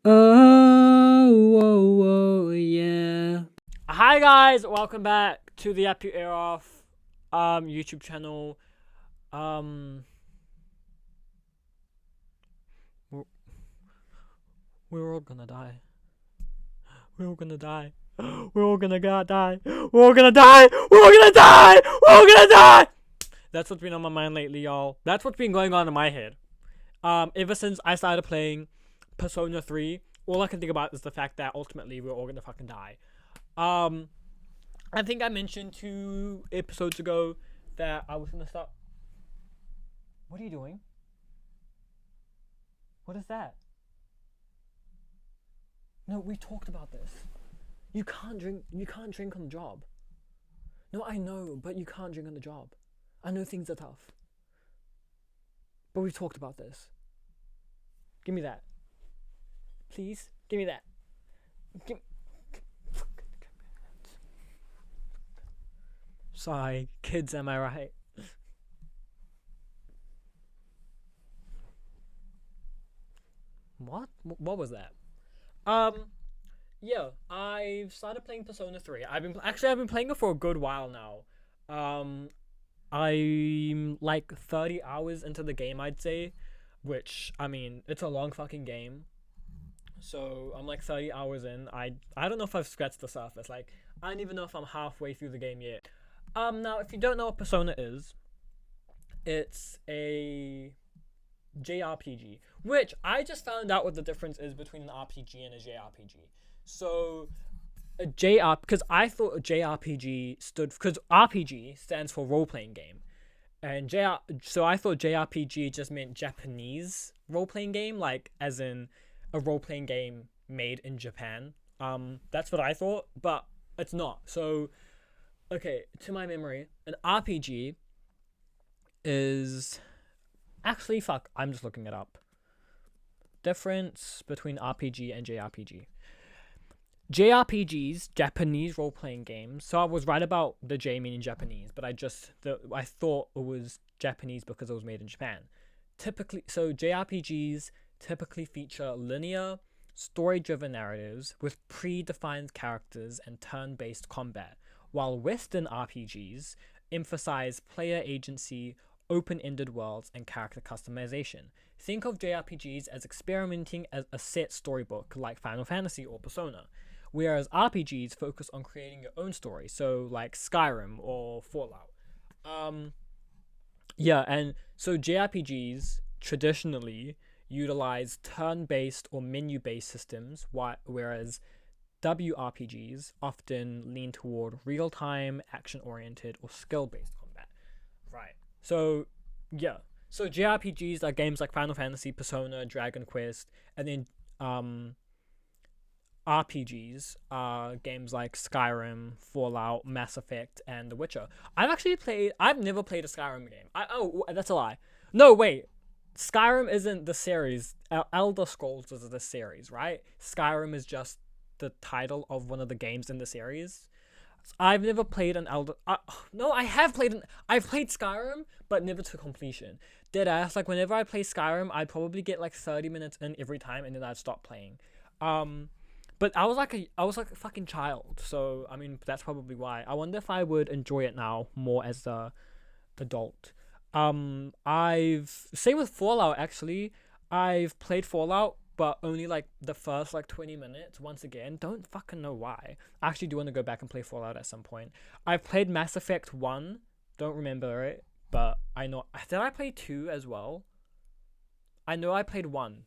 Oh, yeah. Hi guys, welcome back to the App You Air Off YouTube channel. Um we're, we're all gonna die. We're all gonna die. We're all gonna die. We're all gonna die. We're all gonna die. We're all gonna die. That's what's been on my mind lately, y'all. That's what's been going on in my head. Ever since I started playing Persona 3, all I can think about is the fact that ultimately we're all gonna fucking die. Um I think I mentioned 2 episodes ago that I was gonna start. What are you doing? What is that? No, we talked about this. You can't drink. You can't drink on the job. No, I know, but you can't drink on the job. I know things are tough, but we've talked about this. Give me that, please. Give me that. Give. Sorry, kids. Am I right? What? What was that? Um. Yeah, I've started playing Persona 3. I've been playing it for a good while now. Um, I'm like 30 hours into the game, I'd say, which I mean, it's a long fucking game. So I'm like 30 hours in. I don't know if I've scratched the surface. Like I don't even know if I'm halfway through the game yet. Now if you don't know what Persona is, it's a JRPG, which I just found out what the difference is between an RPG and a JRPG. So a JR because I thought a JRPG stood because RPG stands for role playing game, and JR so I thought JRPG just meant Japanese role playing game, like as in a role playing game made in Japan. That's what I thought, but it's not. So okay, to my memory, an RPG is actually fuck. I'm just looking it up. Difference between RPG and JRPG. JRPGs, Japanese role playing games. So I was right about the J meaning Japanese, but I thought it was Japanese because it was made in Japan. JRPGs typically feature linear, story-driven narratives with predefined characters and turn-based combat, while Western RPGs emphasize player agency, open-ended worlds, and character customization. Think of JRPGs as experimenting as a set storybook like Final Fantasy or Persona, whereas RPGs focus on creating your own story, so like Skyrim or Fallout. Um, yeah, and so JRPGs traditionally utilize turn-based or menu-based systems, whereas WRPGs often lean toward real-time, action-oriented, or skill-based combat. Right. So, yeah. So JRPGs are games like Final Fantasy, Persona, Dragon Quest, and then RPGs are games like Skyrim, Fallout, Mass Effect, and The Witcher. I've never played a Skyrim game. That's a lie. No, wait. Skyrim isn't the series. Elder Scrolls is the series, right? Skyrim is just the title of one of the games in the series. I've never played an Elder. No, I have played. I've played Skyrim, but never to completion. Deadass. Like whenever I play Skyrim, I'd probably get like 30 minutes in every time, and then I'd stop playing. Um, but I was like a fucking child, so I mean that's probably why. I wonder if I would enjoy it now more as a adult. I've same with Fallout actually. I've played Fallout, but only like the first like 20 minutes. Once again, don't fucking know why. I actually do want to go back and play Fallout at some point. I've played Mass Effect 1. Don't remember it, but I know. Did I play 2 as well? I know I played 1,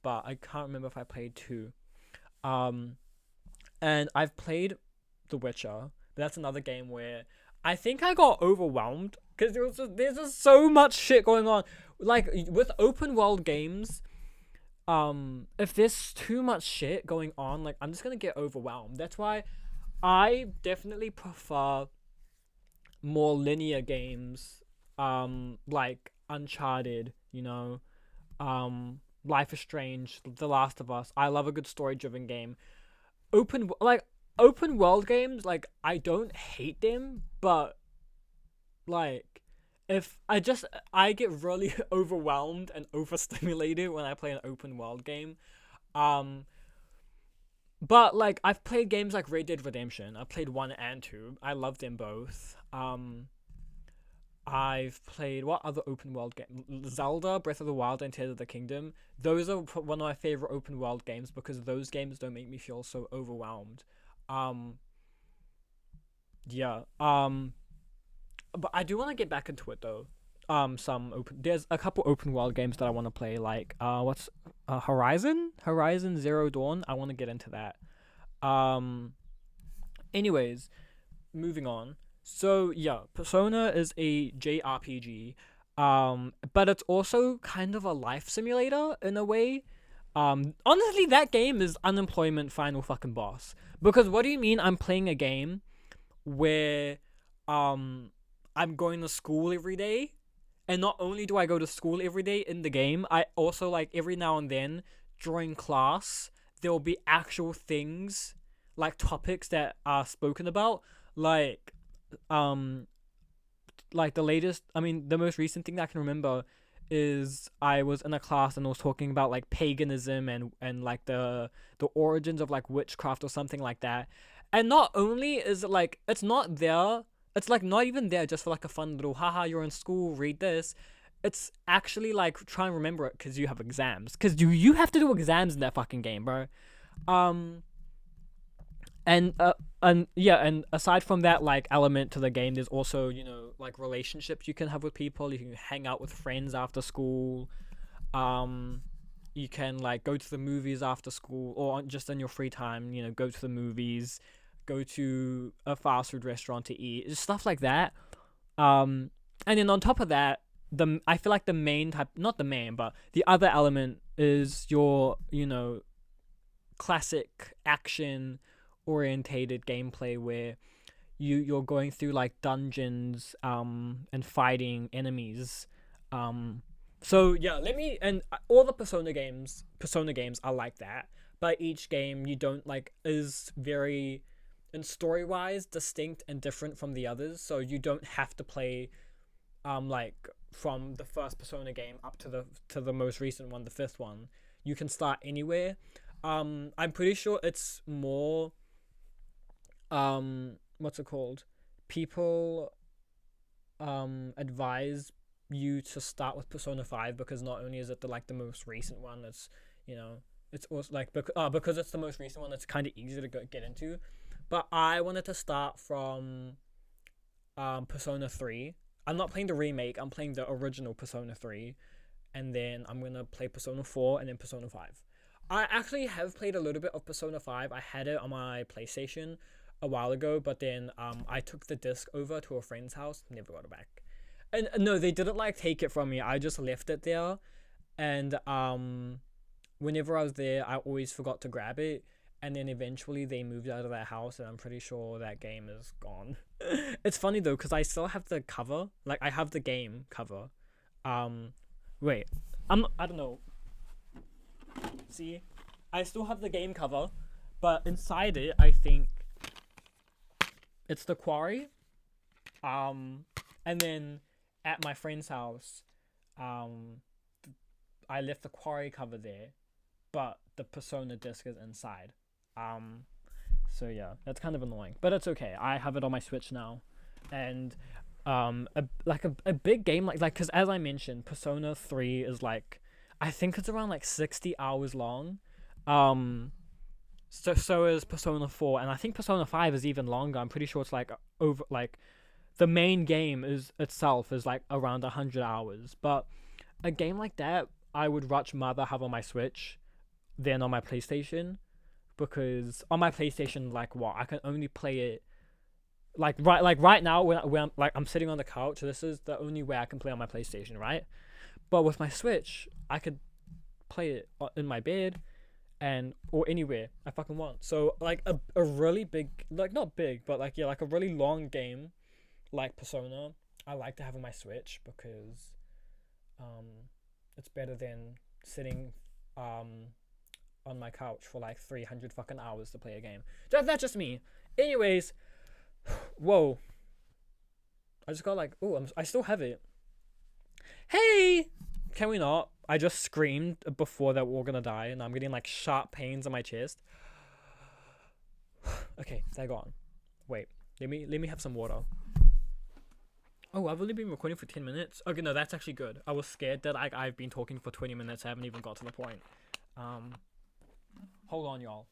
but I can't remember if I played 2. Um, and I've played The Witcher. But that's another game where I think I got overwhelmed because there's just so much shit going on. Like with open world games, if there's too much shit going on, like I'm just gonna get overwhelmed. That's why I definitely prefer more linear games, like Uncharted, Life is Strange, The Last of Us. I love a good story driven game. Like open world games, like I don't hate them, but like if I get really overwhelmed and overstimulated when I play an open world game. Um, but like I've played games like Red Dead Redemption. I played 1 and 2. I love them both. I've played what other open world game? Zelda, Breath of the Wild, and Tears of the Kingdom. Those are one of my favorite open world games because those games don't make me feel so overwhelmed. Um, yeah. But I do want to get back into it though. There's a couple open world games that I want to play. Like what's Horizon Zero Dawn. I want to get into that. Um, anyways, moving on. So yeah, Persona is a JRPG, but it's also kind of a life simulator in a way. Honestly, that game is unemployment final fucking boss. Because what do you mean I'm playing a game where, um, I'm going to school every day, and not only do I go to school every day in the game, I also like every now and then during class there will be actual things like topics that are spoken about, like um like the most recent thing that I can remember is I was in a class and I was talking about like paganism and like the origins of like witchcraft or something like that. And not only is it like it's not there, it's like not even there just for like a fun little haha you're in school, read this. It's actually like try and remember it because you have exams. Because you have to do exams in that fucking game, bro. Um and yeah, and aside from that like element to the game, there's also like relationships you can have with people. You can hang out with friends after school. um you can like go to the movies after school or just in your free time, go to the movies, go to a fast food restaurant to eat, just stuff like that. And then on top of that, I feel like the main type, not the main, but the other element is your classic action orientated gameplay where you're going through like dungeons and fighting enemies. So yeah, let me and all the Persona games are like that, but each game you don't like is very and story wise distinct and different from the others, so you don't have to play like from the first Persona game up to the most recent one, the fifth one. You can start anywhere. I'm pretty sure it's more what's it called? People advise you to start with Persona 5 because not only is it the most recent one, you know it's also like because it's the most recent one, it's kind of easy to get into. But I wanted to start from Persona 3. I'm not playing the remake, I'm playing the original Persona 3, and then I'm gonna play Persona 4 and then Persona 5. I actually have played a little bit of Persona 5. I had it on my PlayStation a while ago, but then I took the disc over to a friend's house, never got it back. And no, they didn't like take it from me. I just left it there, and whenever I was there, I always forgot to grab it. And then eventually they moved out of that house, and I'm pretty sure that game is gone. It's funny though, because I still have the cover. Like I have the game cover. Um, wait, I don't know. See, I still have the game cover, but inside it, I think it's the quarry. And then at my friend's house, um, I left the quarry cover there, but the Persona disc is inside. Um, so yeah, that's kind of annoying, but it's okay. I have it on my Switch now, and a big game like because as I mentioned, Persona 3 is like I think it's around like 60 hours long. Um, so is Persona 4, and I think Persona 5 is even longer. I'm pretty sure it's like over like the main game is itself is like around 100 hours. But a game like that, I would much rather have on my Switch than on my PlayStation, because on my PlayStation, like what I can only play it like right now when I'm sitting on the couch. This is the only way I can play on my PlayStation, right? But with my Switch, I could play it in my bed and or anywhere I fucking want. So like a really big, like not big, but like yeah, like a really long game like Persona, I like to have on my Switch because um it's better than sitting on my couch for like 300 fucking hours to play a game. That's just me. Anyways, whoa. I just got like, oh, I still have it. Hey, can we not? I just screamed before that we're gonna die, and I'm getting like sharp pains in my chest. Okay, they're gone. Wait, let me have some water. Oh, I've only been recording for 10 minutes. Okay, no, that's actually good. I was scared that I've been talking for 20 minutes. I haven't even got to the point. Um, hold on, y'all.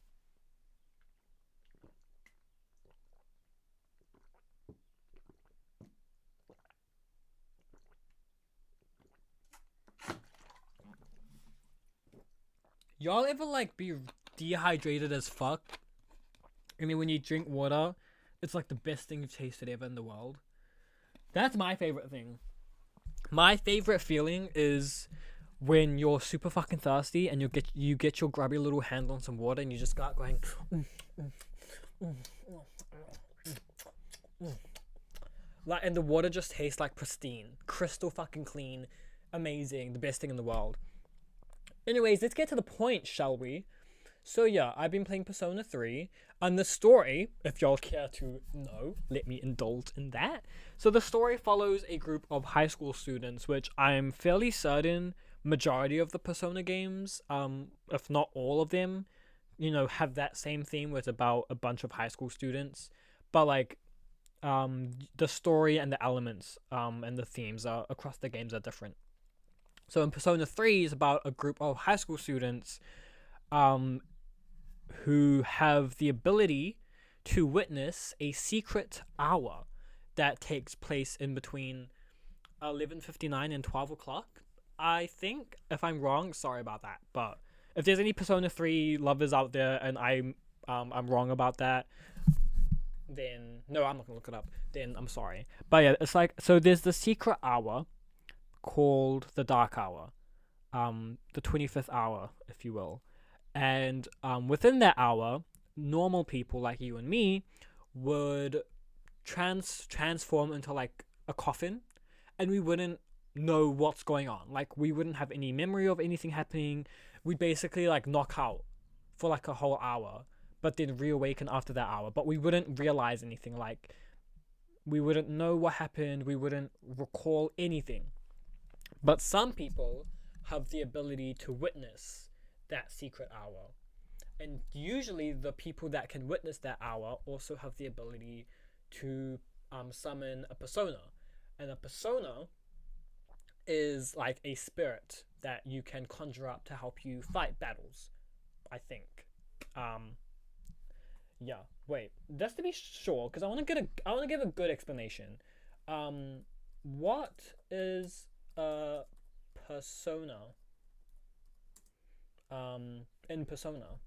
Y'all ever like be dehydrated as fuck? And then when you drink water, it's like the best thing you've tasted ever in the world. That's my favorite thing. My favorite feeling is when you're super fucking thirsty and you get your grubby little hand on some water and you just start going like, and the water just tastes like pristine, crystal fucking clean, amazing, the best thing in the world. Anyways, let's get to the point, shall we? So yeah, I've been playing Persona 3, and the story, if y'all care to know, let me indulge in that. So the story follows a group of high school students, which I'm fairly certain majority of the Persona games, if not all of them, have that same theme where it's about a bunch of high school students. But like, the story and the elements, and the themes are across the games are different. So in Persona 3 is about a group of high school students, um, who have the ability to witness a secret hour that takes place in between 11:59 and 12 o'clock. I think, if I'm wrong, sorry about that. But if there's any Persona 3 lovers out there and I'm wrong about that, then no, I'm not gonna look it up. Then I'm sorry. But yeah, it's like, so there's the secret hour called the Dark Hour, the 25th hour, if you will. And within that hour, normal people like you and me would transform into like a coffin, and we wouldn't know what's going on. Like, we wouldn't have any memory of anything happening. We'd basically like knock out for like a whole hour, but then reawaken after that hour. But we wouldn't realize anything. Like, we wouldn't know what happened. We wouldn't recall anything. But some people have the ability to witness that secret hour. And usually, the people that can witness that hour also have the ability to summon a persona. And a persona is like a spirit that you can conjure up to help you fight battles, I think. Um, yeah. Wait, just to be sure, because I want to give a good explanation. Um, what is a persona? In Persona.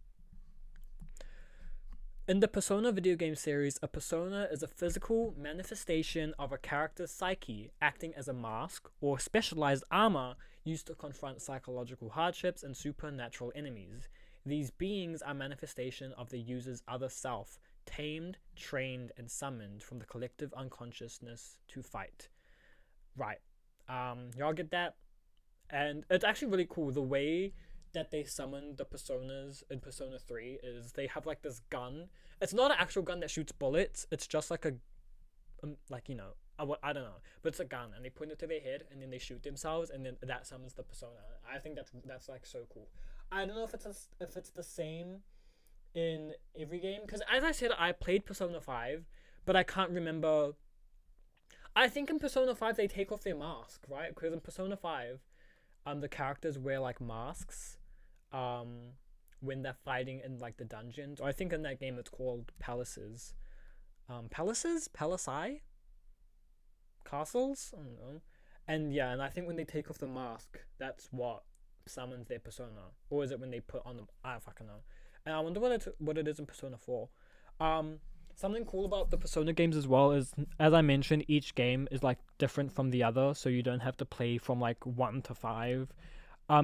In the Persona video game series, a persona is a physical manifestation of a character's psyche acting as a mask or specialized armor used to confront psychological hardships and supernatural enemies. These beings are manifestation of the user's other self, tamed, trained, and summoned from the collective unconsciousness to fight. Right. Y'all get that? And it's actually really cool the way that they summon the personas in Persona 3 is they have like this gun. It's not an actual gun that shoots bullets. It's just like a I don't know, but it's a gun, and they point it to their head, and then they shoot themselves, and then that summons the persona. I think that's like so cool. I don't know if it's the same in every game, because as I said, I played Persona 5, but I can't remember. I think in Persona 5 they take off their mask, right? Because in Persona 5, the characters wear like masks, um, when they're fighting in like the dungeons. Or I think in that game it's called palaces. Palaci, castles. I don't know. And yeah, and I think when they take off the mask, that's what summons their persona. Or is it when they put on the? I don't fucking know. And I wonder what it is in Persona 4. Something cool about the Persona games as well is, as I mentioned, each game is like different from the other, so you don't have to play from like 1 to 5.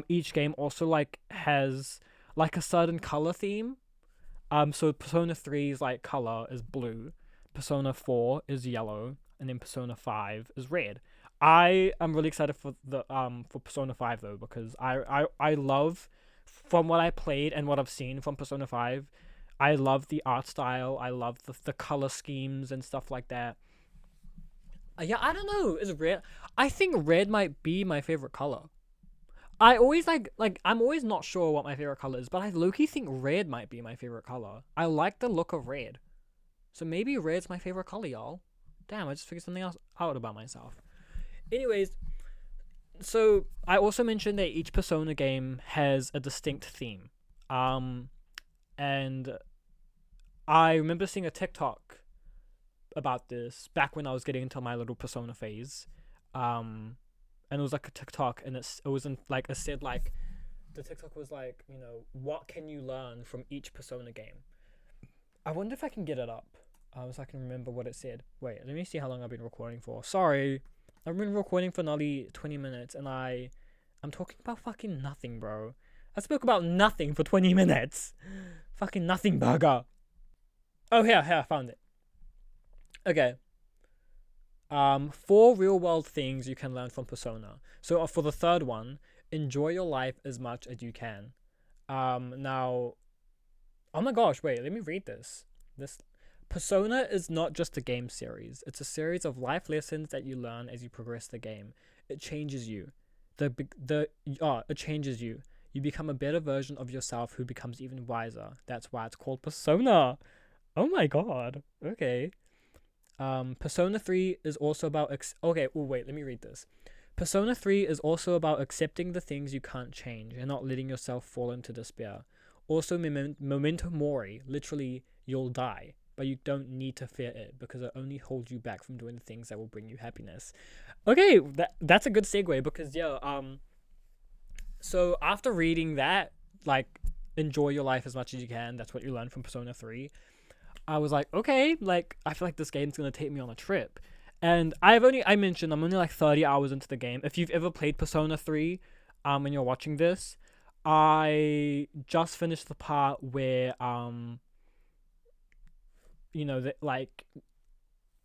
Each game also like has like a certain color theme. So Persona 3's like color is blue, Persona 4 is yellow, and then Persona 5 is red. I am really excited for Persona 5 though, because I love, from what I played and what I've seen from Persona 5, I love the art style. I love the color schemes and stuff like that. Yeah, I don't know. Is red? I think red might be my favorite color. I always like I'm always not sure what my favorite color is, but I low-key think red might be my favorite color. I like the look of red. So maybe red's my favorite color, y'all. Damn, I just figured something else out about myself. Anyways, so I also mentioned that each Persona game has a distinct theme. Um and I remember seeing a TikTok about this back when I was getting into my little Persona phase. And it was like a TikTok, and it wasn't like it said like the TikTok was like, what can you learn from each Persona game? I wonder if I can get it up, so I can remember what it said. Wait, let me see how long I've been recording for. Sorry, I've been recording for nearly 20 minutes, and I'm talking about fucking nothing, bro. I spoke about nothing for 20 minutes. Fucking nothing burger. Oh, here, I found it. Okay. Four real world things you can learn from Persona. So for the third one, enjoy your life as much as you can. Now, oh my gosh, wait, let me read this. This Persona is not just a game series. It's a series of life lessons that you learn as you progress the game. It changes you. It changes you. You become a better version of yourself who becomes even wiser. That's why it's called Persona. Oh my god. Okay. Persona 3 is also about okay, oh wait, let me read this. Persona 3 is also about accepting the things you can't change and not letting yourself fall into despair. Also, memento mori, literally, you'll die, but you don't need to fear it because it only holds you back from doing the things that will bring you happiness. Okay, that's a good segue because yeah, so after reading that, like, enjoy your life as much as you can. That's what you learn from Persona 3. I was like, okay, like I feel like this game's gonna take me on a trip. And I mentioned I'm only like 30 hours into the game. If you've ever played Persona 3, and you're watching this, I just finished the part where that like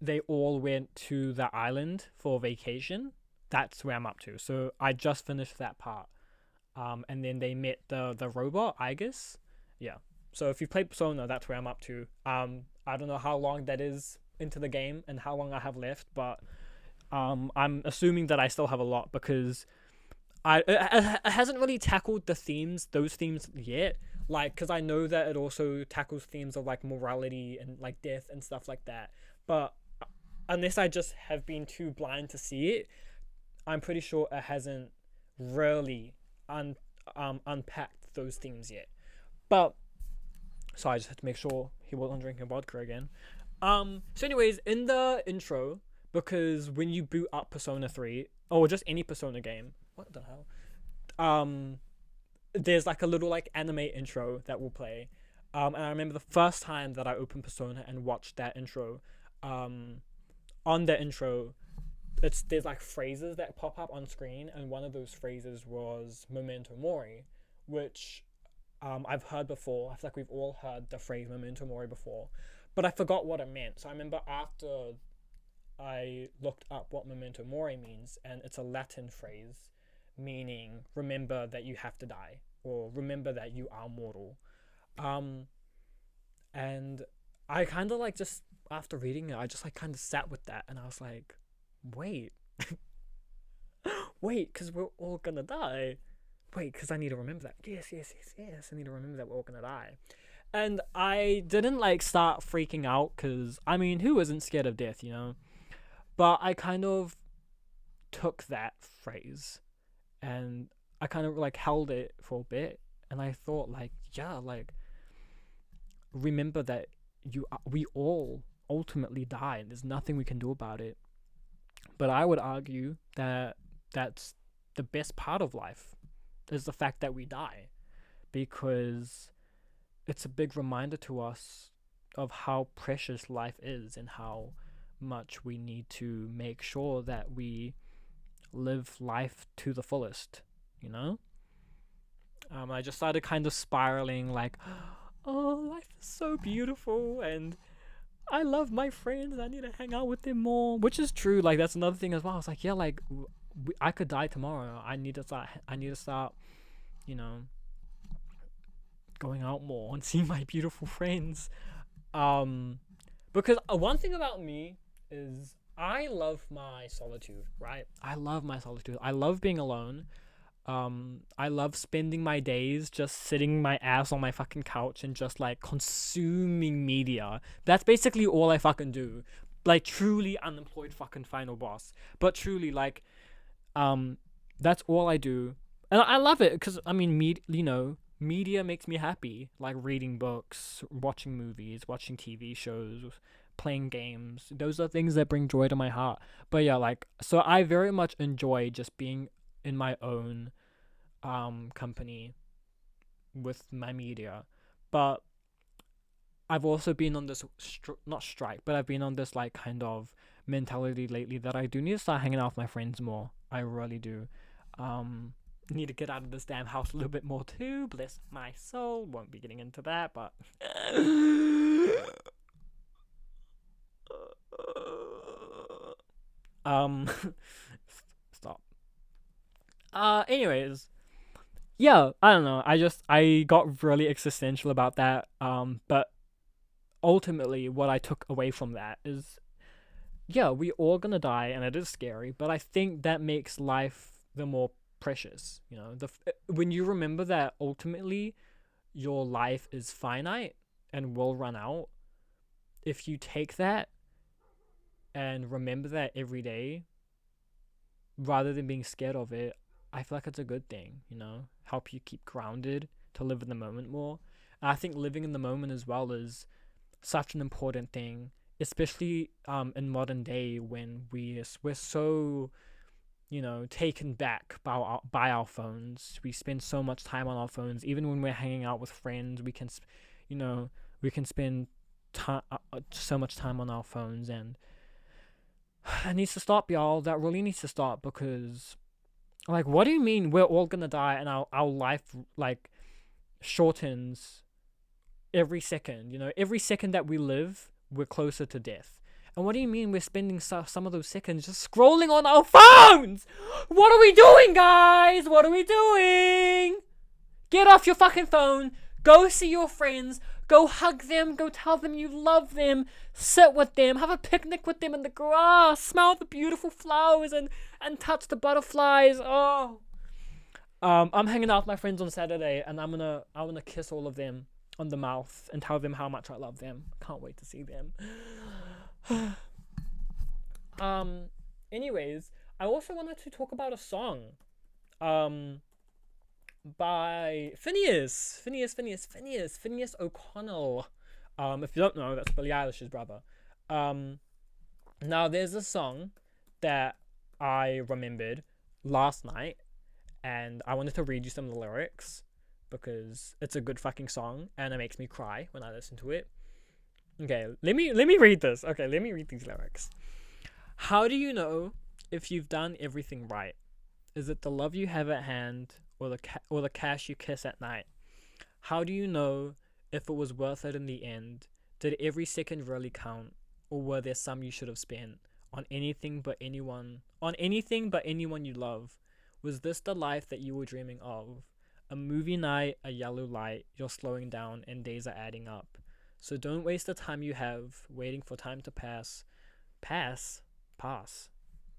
they all went to the island for vacation. That's where I'm up to. So I just finished that part. And then they met the robot, I guess. Yeah. So if you've played Persona, that's where I'm up to. I don't know how long that is into the game and how long I have left, but I'm assuming that I still have a lot because it hasn't really tackled those themes yet. Like, because I know that it also tackles themes of like morality and like death and stuff like that. But unless I just have been too blind to see it, I'm pretty sure it hasn't really unpacked those themes yet. But so I just had to make sure he wasn't drinking vodka again. So anyways, in the intro, because when you boot up Persona 3 or just any Persona game, what the hell? There's like a little like anime intro that will play. And I remember the first time that I opened Persona and watched that intro. On the intro, there's like phrases that pop up on screen, and one of those phrases was "memento mori," which I've heard before. I feel like we've all heard the phrase "memento mori" before, but I forgot what it meant. So I remember after I looked up what "memento mori" means, and it's a Latin phrase meaning "remember that you have to die" or "remember that you are mortal." And I kind of like just after reading it, I just like kind of sat with that, and I was like, wait, wait, because we're all gonna die. Wait, because I need to remember that. Yes. I need to remember that we're all gonna die. And I didn't like start freaking out because I mean, who isn't scared of death, you know? But I kind of took that phrase and I kind of like held it for a bit, and I thought like, yeah, like remember that we all ultimately die, and there's nothing we can do about it. But I would argue that that's the best part of life is the fact that we die, because it's a big reminder to us of how precious life is and how much we need to make sure that we live life to the fullest, you know? I just started kind of spiraling like, oh, life is so beautiful and I love my friends. I need to hang out with them more, which is true. Like that's another thing as well. I was like, yeah, like I could die tomorrow. I need to start. You know, going out more and seeing my beautiful friends. Because one thing about me is I love my solitude. Right, I love my solitude. I love being alone. I love spending my days just sitting my ass on my fucking couch and just like consuming media. That's basically all I fucking do. Like truly unemployed fucking final boss. But truly like um that's all I do. And I love it cuz I mean media makes me happy, like reading books, watching movies, watching TV shows, playing games. Those are things that bring joy to my heart. But yeah, like so I very much enjoy just being in my own company with my media. But I've also been on this not strike, but I've been on this like kind of mentality lately that I do need to start hanging out with my friends more. I really do. Um, Need to get out of this damn house a little bit more too. Bless my soul. Won't be getting into that, but um, stop. Anyways, yeah, I don't know. I got really existential about that. But ultimately, what I took away from that is, yeah, we all gonna die, and it is scary. But I think that makes life the more precious. You know, when you remember that ultimately your life is finite and will run out. If you take that and remember that every day, rather than being scared of it, I feel like it's a good thing, you know? Help you keep grounded to live in the moment more. And I think living in the moment as well is such an important thing, especially in modern day when we're so taken back by our phones. We spend so much time on our phones. Even when we're hanging out with friends, you know, we can spend so much time on our phones, and it needs to stop, y'all. That really needs to stop because, like, what do you mean we're all gonna die and our life like shortens every second? You know, every second that we live, we're closer to death. And what do you mean we're spending some of those seconds just scrolling on our phones? What are we doing, guys? What are we doing? Get off your fucking phone. Go see your friends. Go hug them. Go tell them you love them. Sit with them. Have a picnic with them in the grass. Smell the beautiful flowers and touch the butterflies. Oh. I'm hanging out with my friends on Saturday, and I'm gonna kiss all of them on the mouth and tell them how much I love them. Can't wait to see them. um. Anyways, I also wanted to talk about a song. Um. By Phineas O'Connell. If you don't know, that's Billie Eilish's brother. Um. Now there's a song that I remembered last night, and I wanted to read you some of the lyrics because it's a good fucking song and it makes me cry when I listen to it. Okay, let me read this. Okay, let me read these lyrics. How do you know if you've done everything right? Is it the love you have at hand or the cash you kiss at night? How do you know if it was worth it in the end? Did every second really count, or were there some you should have spent on anything but anyone you love? Was this the life that you were dreaming of? A movie night, a yellow light, you're slowing down and days are adding up. So don't waste the time you have waiting for time to pass. Pass.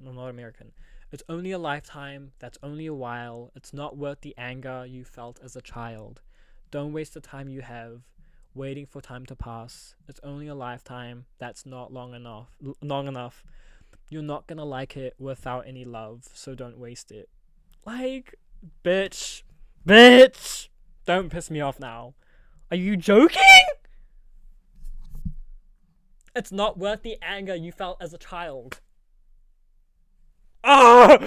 I'm not American. It's only a lifetime, that's only a while. It's not worth the anger you felt as a child. Don't waste the time you have waiting for time to pass. It's only a lifetime, that's not long enough. You're not gonna like it without any love, so don't waste it. Like, bitch. Don't piss me off now. Are you joking? It's not worth the anger you felt as a child. I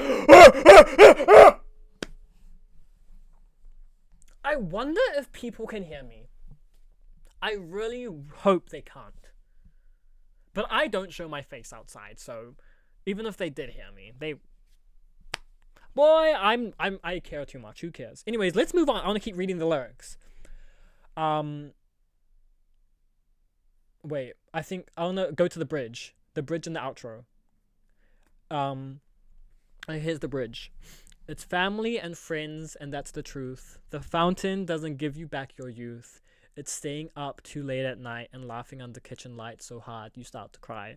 wonder if people can hear me. I really hope they can't. But I don't show my face outside, so even if they did hear me, I care too much. Who cares? Anyways, let's move on. I want to keep reading the lyrics. Wait, I think I want to go to the bridge. The bridge and the outro. Here's the bridge. It's family and friends, and that's the truth. The fountain doesn't give you back your youth. It's staying up too late at night and laughing under kitchen lights so hard you start to cry.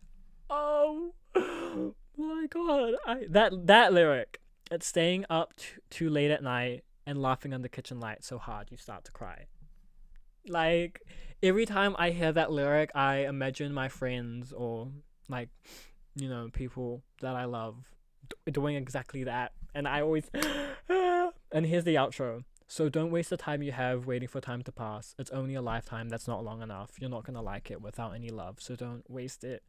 Oh my god! That lyric. It's staying up too late at night and laughing under kitchen light so hard you start to cry. Like every time I hear that lyric, I imagine my friends or like people that I love doing exactly that, and I always. And here's the outro. So don't waste the time you have waiting for time to pass. It's only a lifetime that's not long enough. You're not gonna like it without any love, so don't waste it.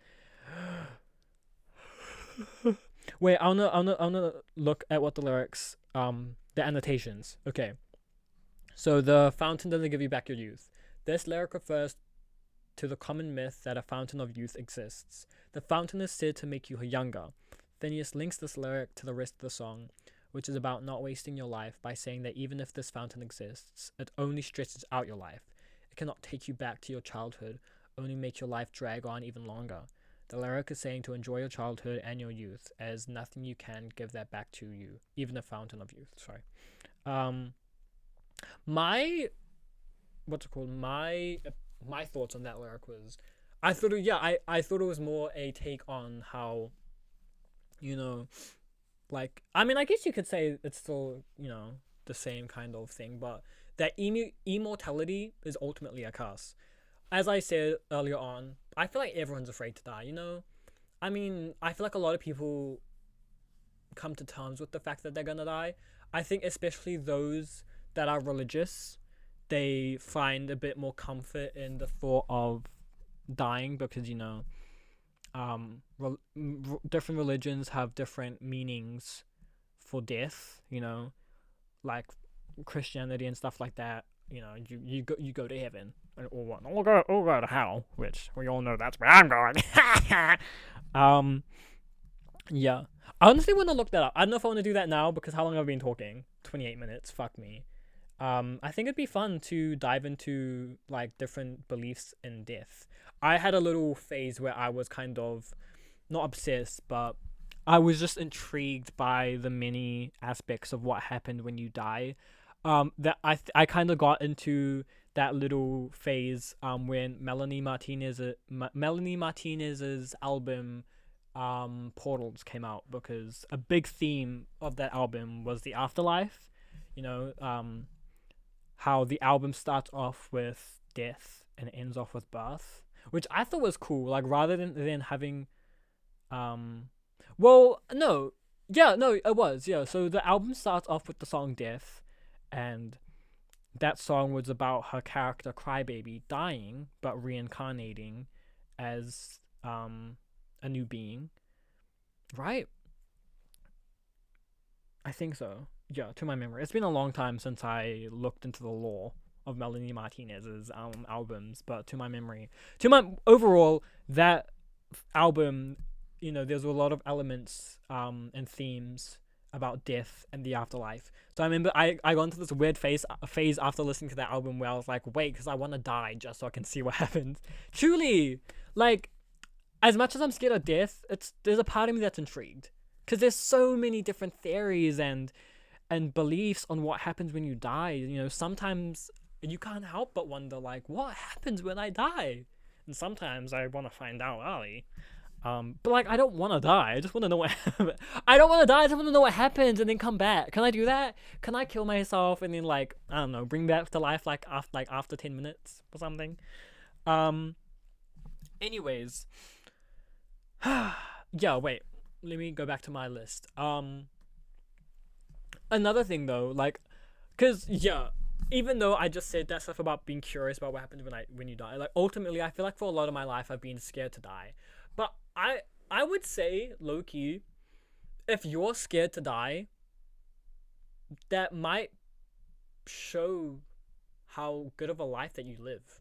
Wait, I wanna look at what the lyrics, the annotations. Okay, so the fountain doesn't give you back your youth. This lyric refers to the common myth that a fountain of youth exists. The fountain is said to make you younger. Phineas links this lyric to the rest of the song, which is about not wasting your life by saying that even if this fountain exists, it only stretches out your life. It cannot take you back to your childhood, only make your life drag on even longer. The lyric is saying to enjoy your childhood and your youth, as nothing you can give that back to you, even the fountain of youth. Sorry. Um, my what's it called? My thoughts on that lyric was, I thought I thought it was more a take on how, you know, like I mean I guess you could say it's still the same kind of thing, but that immortality is ultimately a curse. As I said earlier on, I feel like everyone's afraid to die. I mean, I feel like a lot of people come to terms with the fact that they're gonna die. I think especially those that are religious, they find a bit more comfort in the thought of dying because different religions have different meanings for death. Like Christianity and stuff like that. You go to heaven or what? Or go to hell, which we all know that's where I'm going. Yeah. I honestly want to look that up. I don't know if I want to do that now because how long have I been talking? 28 minutes. Fuck me. I think it'd be fun to dive into like different beliefs in death. I had a little phase where I was kind of not obsessed, but I was just intrigued by the many aspects of what happened when you die. That I kind of got into that little phase when Melanie Martinez's album Portals came out, because a big theme of that album was the afterlife. You know, how the album starts off with death and ends off with birth, which I thought was cool. Like rather than having, well, no, yeah, no, it was, yeah. So the album starts off with the song "Death," and that song was about her character Crybaby dying but reincarnating as a new being, right? I think so. Yeah, to my memory. It's been a long time since I looked into the lore of Melanie Martinez's albums, but to my memory, to my overall, that album, there's a lot of elements and themes about death and the afterlife. So I remember I got into this weird phase after listening to that album where I was like, wait, because I want to die just so I can see what happens. Truly, like, as much as I'm scared of death, there's a part of me that's intrigued because there's so many different theories and beliefs on what happens when you die. Sometimes you can't help but wonder, like, what happens when I die? And sometimes I want to find out early. But like, I don't want to die. I just want to know what happens. I don't want to die. I just want to know what happens and then come back. Can I do that? Can I kill myself and then, like, I don't know, bring back to life after 10 minutes or something? Anyways, yeah. Wait, let me go back to my list. Another thing though, like, cause yeah, even though I just said that stuff about being curious about what happens when you die, like ultimately I feel like for a lot of my life I've been scared to die. But I would say, low key, if you're scared to die, that might show how good of a life that you live.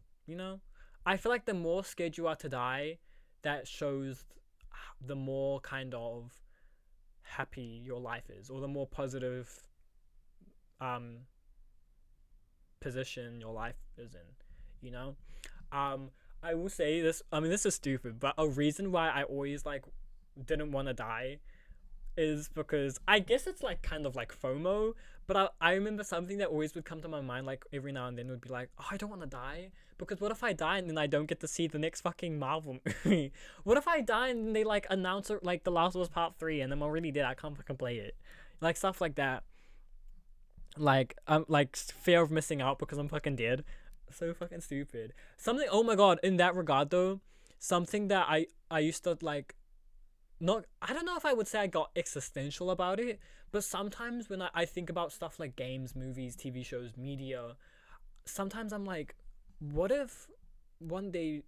I feel like the more scared you are to die, that shows the more kind of happy your life is, or the more positive um position your life is in. you know I will say this. I mean, this is stupid, but a reason why I always like didn't want to die is because I guess it's like kind of like FOMO, but I remember something that always would come to my mind like every now and then would be like, oh, I don't want to die, because what if I die and then I don't get to see the next fucking Marvel movie? What if I die and they like announce it, like The Last of Us Part 3, and I'm already dead, I can't fucking play it? like stuff like that. Like fear of missing out because I'm fucking dead. So fucking stupid. Something. Oh my god. In that regard, though, something that I used to like. Not. I don't know if I would say I got existential about it, but sometimes when I think about stuff like games, movies, TV shows, media, sometimes I'm like, what if one day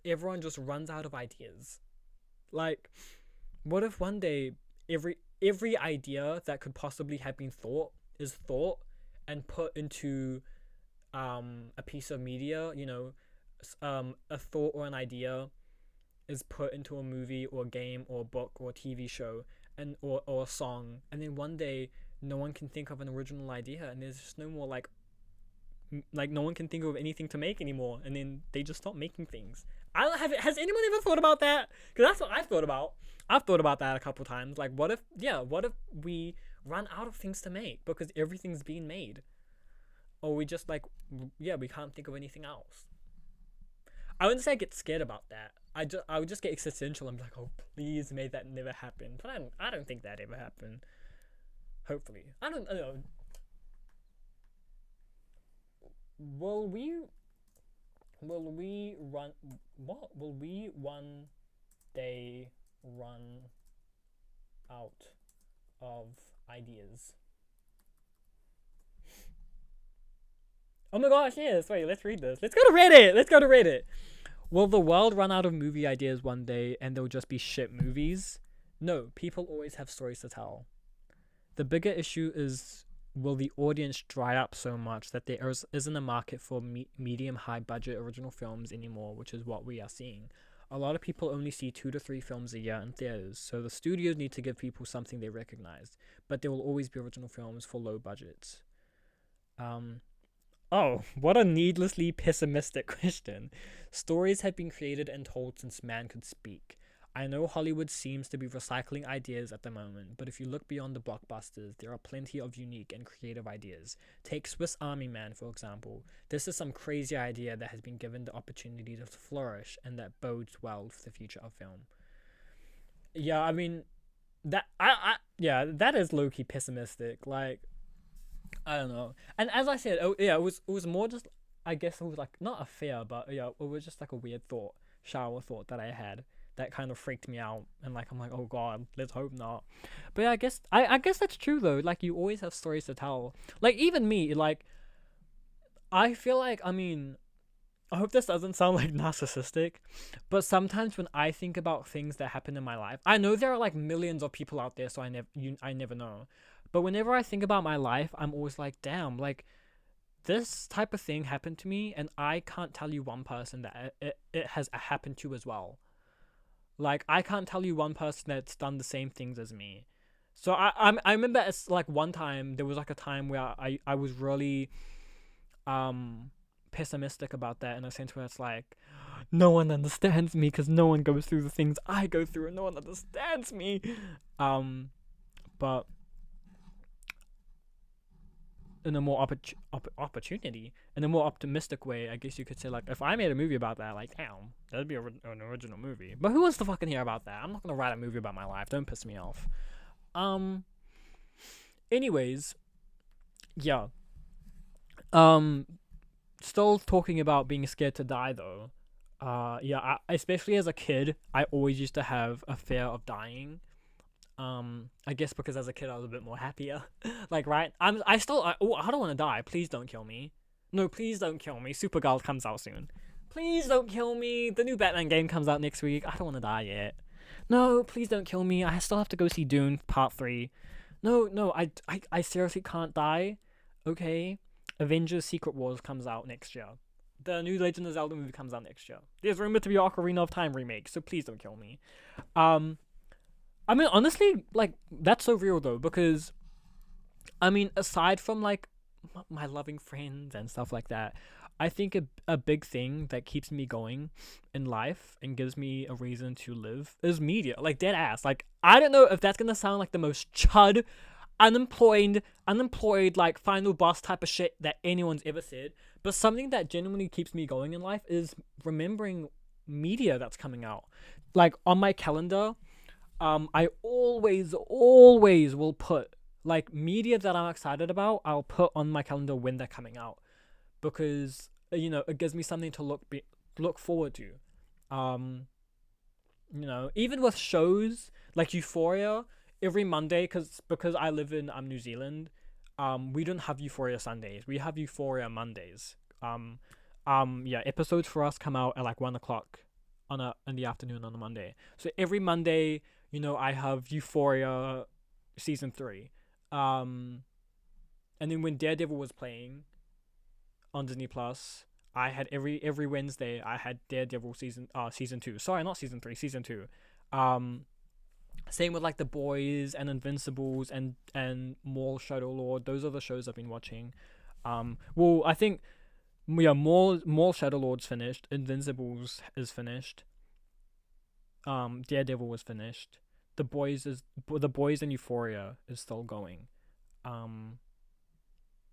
everyone just runs out of ideas? Like, what if one day every idea that could possibly have been thought is thought and put into a piece of media, a thought or an idea is put into a movie or game or book or TV show and or a song, and then one day no one can think of an original idea and there's just no more like no one can think of anything to make anymore, and then they just stop making things. I don't have. Has anyone ever thought about that? Because that's what I've thought about. I've thought about that a couple times. Like, what if we run out of things to make because everything's being made, or we just like, we can't think of anything else. I wouldn't say I get scared about that. I would just get existential. I'm like, oh please, may that never happen. But I don't think that ever happened. Hopefully, I don't know. Will we run what will we one day run out of ideas? Oh my gosh, yes. Wait, let's read this. Let's go to Reddit. Will the world run out of movie ideas one day and they'll just be shit movies? No, people always have stories to tell. The bigger issue is, will the audience dry up so much that there isn't a market for medium high budget original films anymore, which is what we are seeing. A lot of people only see 2 to 3 films a year in theaters, so the studios need to give people something they recognize, but there will always be original films for low budgets. Oh, what a needlessly pessimistic question. Stories have been created and told since man could speak. I know Hollywood seems to be recycling ideas at the moment, but if you look beyond the blockbusters, there are plenty of unique and creative ideas. Take Swiss Army Man, for example. This is some crazy idea that has been given the opportunity to flourish and that bodes well for the future of film. Yeah, I mean, that is low-key pessimistic. Like, I don't know. And as I said, it was more just, I guess it was like not a fear, but yeah, it was just like a weird shower thought that I had that kind of freaked me out, and like I'm like, oh god, let's hope not. But yeah, I guess that's true though. Like you always have stories to tell. Like even me, like I feel like, I mean, I hope this doesn't sound like narcissistic, but sometimes when I think about things that happen in my life, I know there are like millions of people out there, so I never know. But whenever I think about my life, I'm always like, damn, like this type of thing happened to me, and I can't tell you one person that it has happened to as well. Like I can't tell you one person that's done the same things as me. So I remember it's like one time there was like a time where I was really pessimistic about that in a sense where it's like no one understands me because no one goes through the things I go through and no one understands me. But in a more opportunity, in a more optimistic way, I guess you could say, like, if I made a movie about that, like, damn, that'd be an original movie. But who wants to fucking hear about that? I'm not gonna write a movie about my life. Don't piss me off. Um. Anyways, yeah. Um. Still talking about being scared to die though. Yeah. Especially as a kid, I always used to have a fear of dying. I guess because as a kid I was a bit more happier. Like, right? I don't want to die. Please don't kill me. No, please don't kill me. Supergirl comes out soon. Please don't kill me. The new Batman game comes out next week. I don't want to die yet. No, please don't kill me. I still have to go see Dune Part 3. No, I seriously can't die. Okay? Avengers Secret Wars comes out next year. The new Legend of Zelda movie comes out next year. There's rumored to be Ocarina of Time remake, so please don't kill me. I mean, honestly, like, that's so real, though, because, I mean, aside from, like, my loving friends and stuff like that, I think a big thing that keeps me going in life and gives me a reason to live is media. Like, dead ass. Like, I don't know if that's gonna sound like the most chud, unemployed, like, final boss type of shit that anyone's ever said, but something that genuinely keeps me going in life is remembering media that's coming out. Like, on my calendar, I always will put like media that I'm excited about, I'll put on my calendar when they're coming out because it gives me something to look forward to. Um, even with shows like Euphoria, every Monday, because I live in New Zealand, we don't have Euphoria Sundays. We have Euphoria Mondays. Um, yeah, episodes for us come out at like 1 o'clock in the afternoon on a Monday. So every Monday, I have Euphoria season 3. Um, and then when Daredevil was playing on Disney Plus, I had every Wednesday I had Daredevil season 2. Sorry, not season 3, season 2. Um, Same with like The Boys and Invincibles and Mall Shadow Lord. Those are the shows I've been watching. Well, I think yeah, Mall Shadow Lord's finished. Invincibles is finished. Daredevil was finished. The Boys and Euphoria is still going. Um,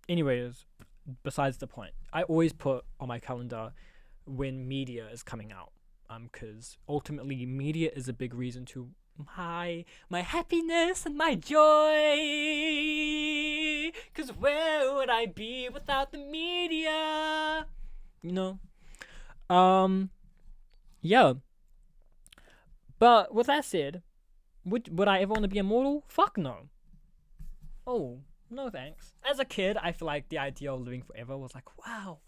Anyways, besides the point, I always put on my calendar when media is coming out. Because ultimately media is a big reason to my happiness and my joy. Cause where would I be without the media? You know? Um yeah. But with that said, would I ever want to be immortal? Fuck no. Oh, no thanks. As a kid, I feel like the idea of living forever was like, wow.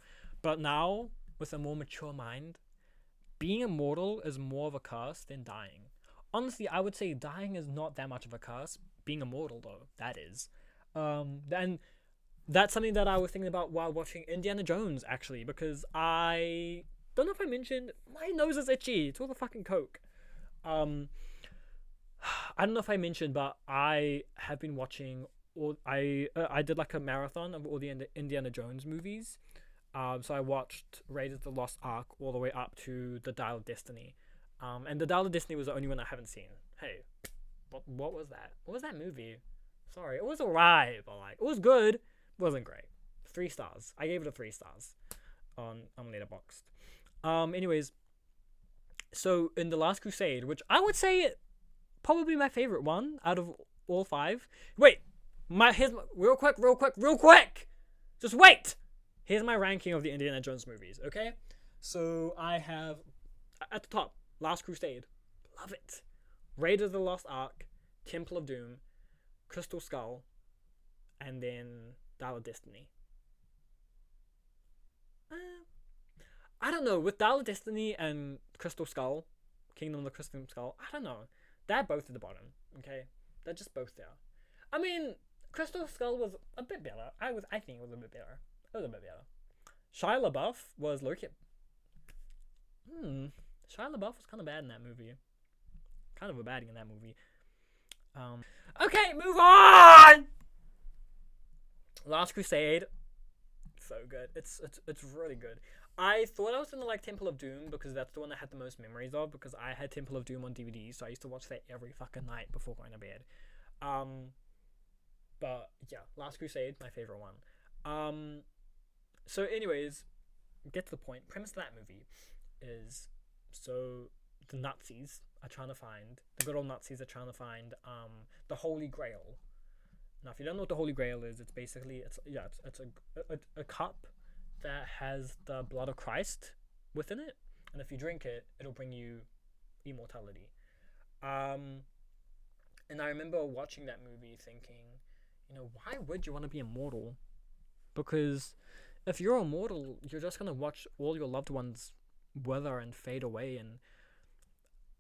But now, with a more mature mind, being immortal is more of a curse than dying. Honestly, I would say dying is not that much of a curse. Being immortal, though, that is. Then that's something that I was thinking about while watching Indiana Jones, actually, because I don't know if I mentioned my nose is itchy. It's all the fucking coke. Um, I don't know if I mentioned, but I have been watching. I did like a marathon of all the Indiana Jones movies. So I watched Raiders of the Lost Ark all the way up to the Dial of Destiny. And the Dial of Destiny was the only one I haven't seen. Hey, what was that? What was that movie? Sorry, it was alright, but like it was good. It wasn't great. 3 stars. I gave it a 3 stars on Letterboxd. Anyways, so in the Last Crusade, which I would say probably my favorite one out of all 5. Wait, here's real quick. Just wait. Here's my ranking of the Indiana Jones movies. Okay, so I have at the top Last Crusade, love it. Raiders of the Lost Ark, Temple of Doom, Crystal Skull, and then Dial of Destiny. I don't know, with Dial of Destiny and Crystal Skull, Kingdom of the Crystal Skull, I don't know. They're both at the bottom, okay? They're just both there. I mean, Crystal Skull was a bit better. I think it was a bit better. It was a bit better. Shia LaBeouf was low-key. Shia LaBeouf was kind of bad in that movie. Kind of a baddie in that movie. Okay, move on! Last Crusade. So good. It's really good. I thought I was gonna like Temple of Doom because that's the one I had the most memories of because I had Temple of Doom on DVD, so I used to watch that every fucking night before going to bed. But yeah, Last Crusade, my favorite one. So anyways, get to the point. Premise of that movie is so the Nazis are trying to find the good old Nazis are trying to find the Holy Grail. Now, if you don't know what the Holy Grail is, it's basically it's a cup that has the blood of Christ within it, and if you drink it, it'll bring you immortality. And I remember watching that movie thinking, why would you want to be immortal? Because if you're immortal, you're just gonna watch all your loved ones wither and fade away, and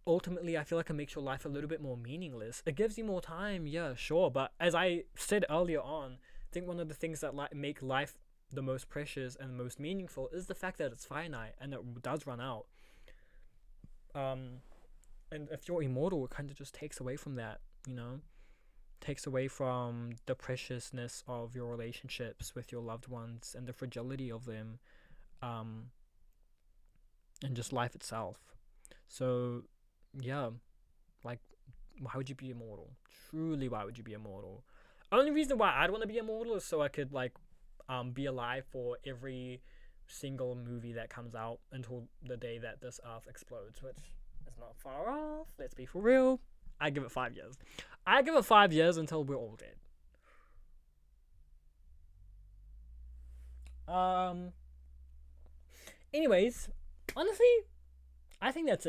ultimately I feel like it makes your life a little bit more meaningless. It gives you more time, yeah, sure, but as I said earlier on, I think one of the things that make life the most precious and most meaningful is the fact that it's finite and it does run out. And if you're immortal, it kind of just takes away from that, takes away from the preciousness of your relationships with your loved ones and the fragility of them, and just life itself. So yeah, like, why would you be immortal? Truly, why would you be immortal? Only reason why I'd want to be immortal is so I could be alive for every single movie that comes out until the day that this earth explodes, which is not far off. Let's be for real. I give it 5 years. I give it 5 years until we're all dead. Um. Anyways, honestly, I think that's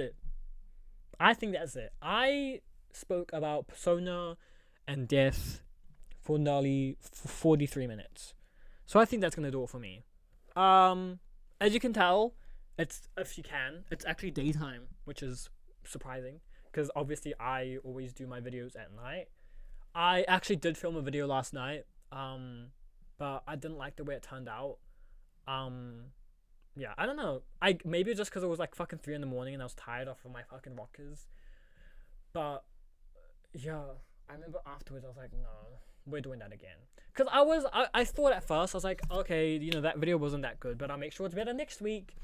it. I spoke about Persona and death for nearly 43 minutes. So I think that's gonna do it for me. Um, as you can tell, if you can, it's actually daytime, which is surprising because obviously I always do my videos at night. I actually did film a video last night, but I didn't like the way it turned out. Um, yeah, I don't know. I maybe just because it was like fucking 3 in the morning and I was tired of my fucking rockers. But yeah, I remember afterwards I was like, no, we're doing that again. Cause I thought at first I was like, okay, that video wasn't that good, but I'll make sure it's better next week.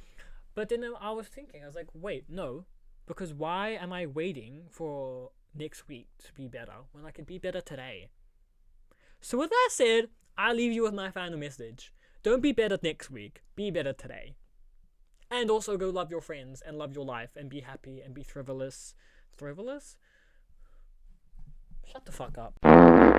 But then I was thinking, I was like, wait, no, because why am I waiting for next week to be better when I can be better today? So with that said, I leave you with my final message. Don't be better next week. Be better today. And also go love your friends and love your life and be happy and be frivolous. Frivolous? Shut the fuck up.